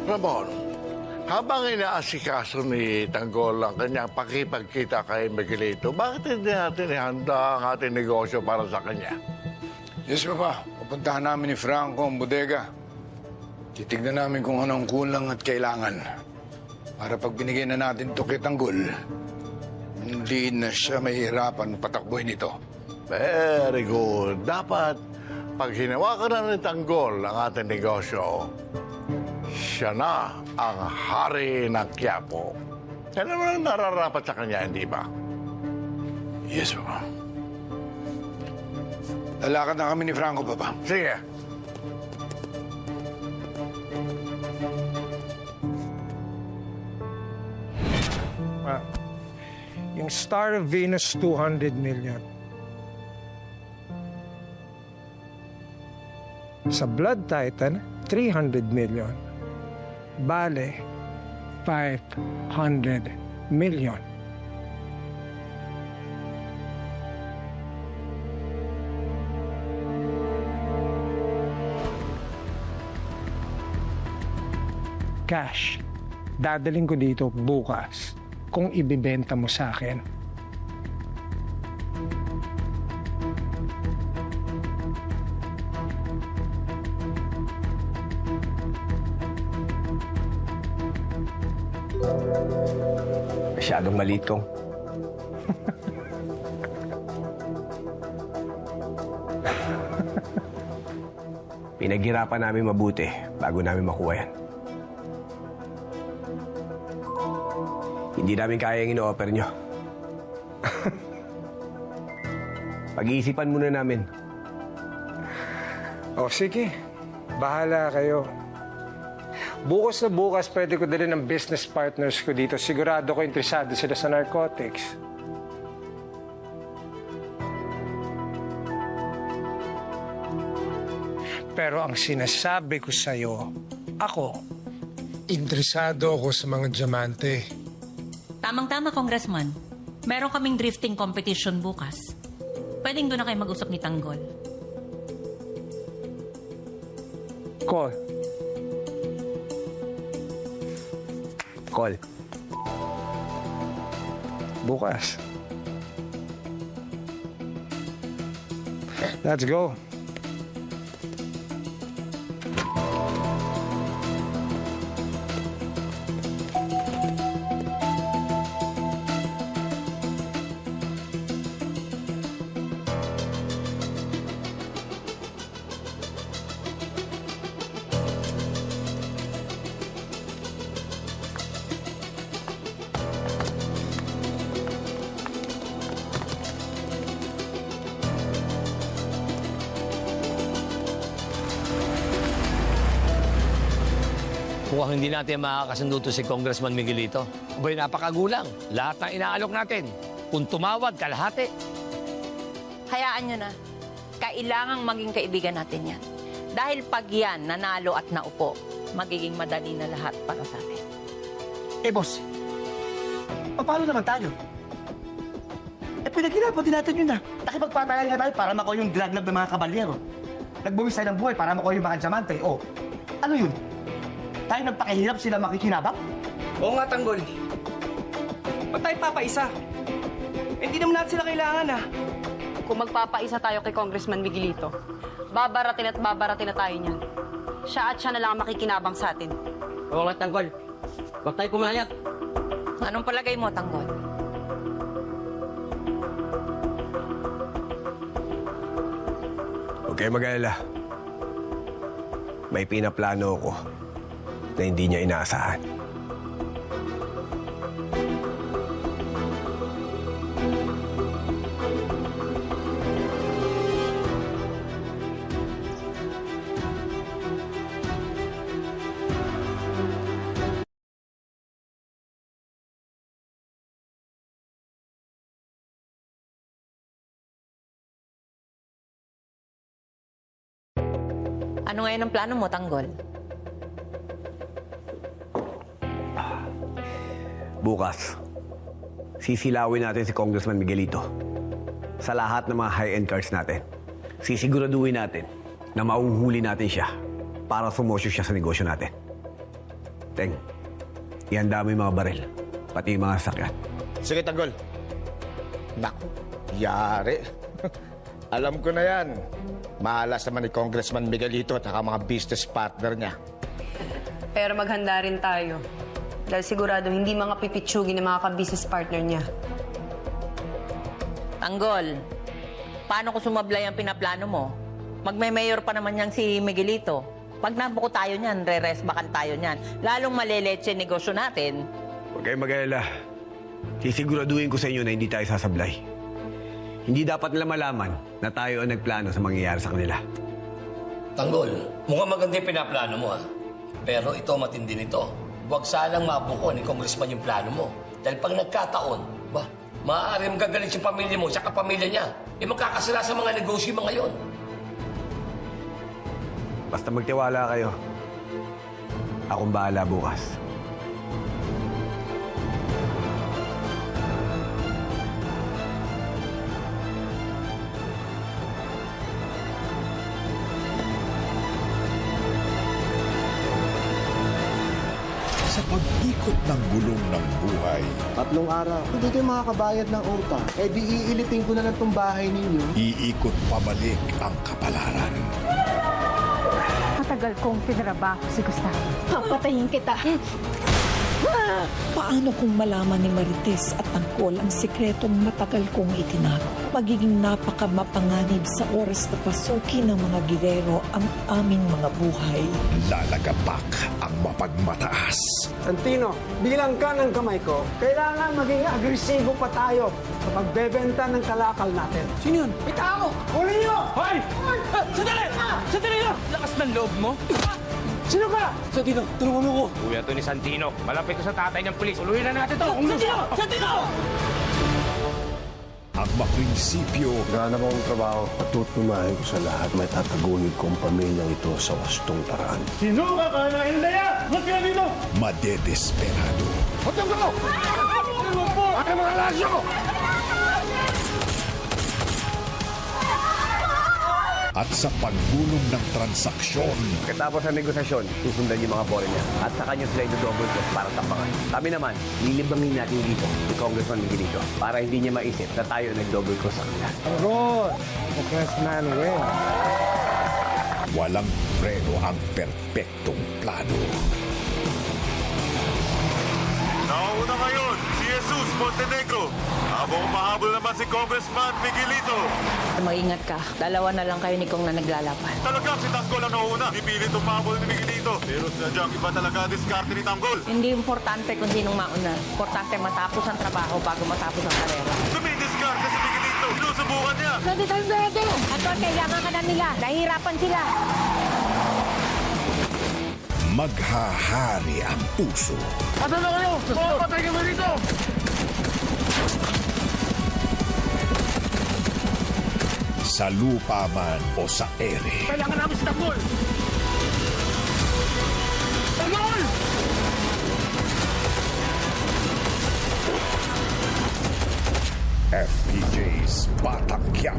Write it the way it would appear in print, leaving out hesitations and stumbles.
Ramon, habang inaasikaso ni Tanggol ang kanyang pakipagkita kay Miguelito, bakit hindi natin ihanda ang ating negosyo para sa kanya? Yes, Papa. Pupuntahan namin ni Franco ang bodega. Titignan namin kung anong kulang at kailangan. Para pag binigay na natin ito kay Tanggol, hindi na siya mahihirapan patakbuhin ito. Very good. Dapat, pag hinawakan na ni Tanggol ang ating negosyo, siya na ang hari ng Quiapo. Yan naman ang nararapat sa kanya, hindi ba? Yes, Papa. Lalakad na kami ni Franco, Papa. Sige. Yung Star of Venus, 200 million. Sa Blood Titan, 300 million. Bale, 500 million. Cash. Dadaling ko dito bukas kung ibibenta mo sa akin. Masyadong maliit kong. Pinaghirapan namin mabuti bago namin makuha yan. Hindi namin kaya yung ino-offer nyo. Pag-iisipan muna namin. O sige, bahala kayo. Bukas na bukas, pwede ko dalhin ng business partners ko dito. Sigurado ko interesado sila sa narcotics. Pero ang sinasabi ko sa'yo, ako, interesado ako sa mga diamante. Tamang-tama, Congressman. Meron kaming drifting competition bukas. Pwedeng doon na kayo mag-usap ni Tanggol. Call. Call. Bukas. Let's go. Mukhang hindi natin makakasundo to si Congressman Miguelito. Abay, napakagulang. Lahat ng inaalok natin. Kung tumawad, kalahati. Hayaan nyo na. Kailangang maging kaibigan natin yan. Dahil pag yan, nanalo at naupo, magiging madali na lahat para sa atin. Eh, boss, paano naman tayo? Eh, pinaghirapan din natin yun na. Nakipagpatayan nga tayo para makuha yung draglab ng mga kabalyero. Nagbuwis tayo ng buhay para makuha yung mga diamante. O, ano yun? Tayo nagpakahirap sila makikinabang? Oo nga, Tanggol. Ba't tayo papaisa? Hindi naman natin sila kailangan, ah. Kung magpapaisa tayo kay Congressman Miguelito, babaratin na tayo niyan. Siya na lang ang makikinabang sa atin. Oo nga, Tanggol. Huwag tayo pumayag. Anong palagay mo, Tanggol? Huwag kayo mag-alala. May pinaplano ako na hindi niya inaasahan. Ano ngayon ang plano mo, Tanggol? Bukas, sisilawin natin si Congressman Miguelito sa lahat ng mga high-end cars natin. Sisiguraduhin natin na mauhuli natin siya para sumosyo siya sa negosyo natin. Teng, ihanda mo yung mga baril, pati yung mga sakyan. Sige, Tanggol. Naku, yari. Alam ko na yan. Mahalas naman ni Congressman Miguelito at mga business partner niya. Pero maghanda rin tayo. Dahil sigurado hindi mga pipitsugin ng mga ka-business partner niya. Tanggol, paano ko sumablay ang pinaplano mo? Magme-mayor pa naman yang si Miguelito. Pag nabuko tayo niyan, re-resbakan tayo niyan. Lalong maliletse yung negosyo natin. Huwag kayong mag-alala. Sisiguraduhin ko sa inyo na hindi tayo sasablay. Hindi dapat nila malaman na tayo ang nagplano sa mangyayari sa kanila. Tanggol, mukhang maganda yung pinaplano mo, ha? Pero ito, matindi nito. Huwag sanang mabuko ni Congressman yung plano mo. Dahil pag nagkataon, maaari mong gagalit yung pamilya mo, tsaka pamilya niya. Magkakasala sa mga negosyo mo ngayon. Basta magtiwala kayo. Akong bahala bukas. Sa pag-ikot ng gulong ng buhay, 3 araw. Hindi kayo makakabayad ng utang. Eh di iilitin ko na lang tong bahay ninyo. iikot pabalik ang kapalaran. Matagal kong pinarabaho si Gustavo. Papatayin kita. Paano kung malaman ni Marites at Tangkol ang sikretong matagal kong itinago? Magiging napakamapanganib sa oras na pasukin ng mga gilero ang aming mga buhay. Lalagapak ang mapagmataas. Santino, bilang ka ng kamay ko, kailangan maging agresibo pa tayo sa pagbebenta ng kalakal natin. Sino yun? Ikaw! Huli nyo! Hoy! Sandali! Sandali nyo! Lakas ng loob mo. Sino ka? Santino, tulungan mo ko. Kuya to ni Santino. Malapit to sa tatay ng pulis. Uluhin na natin to. Santino! Santino! Ang maprinsipyo Gana mo ang trabaho. Patutunayan ko sa lahat may tatagunin kong pamilyang ito sa wastong paraan. Sino ka? Kanahin na yan! Ba't ka dito? madedesperado. Hotong ko! Ano po? Ang mga lasyo! At sa paggulong ng transaksyon, Pagkatapos ng negosasyon, susundan yung mga foreigner at sa kanya sila double cost para tapangan. Kami naman, lilibangin natin dito si Congressman Miguelito para hindi niya maisip na tayo nag-double cost sa kanila. Good! The best man win. walang preno ang perpektong plano. Nauna ngayon, si Jesus Montenegro. Habang mahabol naman si Congressman Miguelito. Mag-ingat ka. Dalawa na lang kayo ni Kong na naglalaban. Talagang si Tanggol ang nauna. Pipilit umahabol ni Miguelito. Pero sadyang iba talaga diskarte ni Tanggol. Hindi importante kung sinong mauna. Importante matapos ang trabaho bago matapos ang karera. Dumidiskarte si Miguelito. Sinusubukan niya. At kailangan ka na nila. Nahihirapan sila. Maghahari ang puso. Ano na kayo? Patay ka mo dito! Sa lupa man o sa ere. Kailangan namin si Tanggol! Tanggol! FPJ's Batang Quiapo.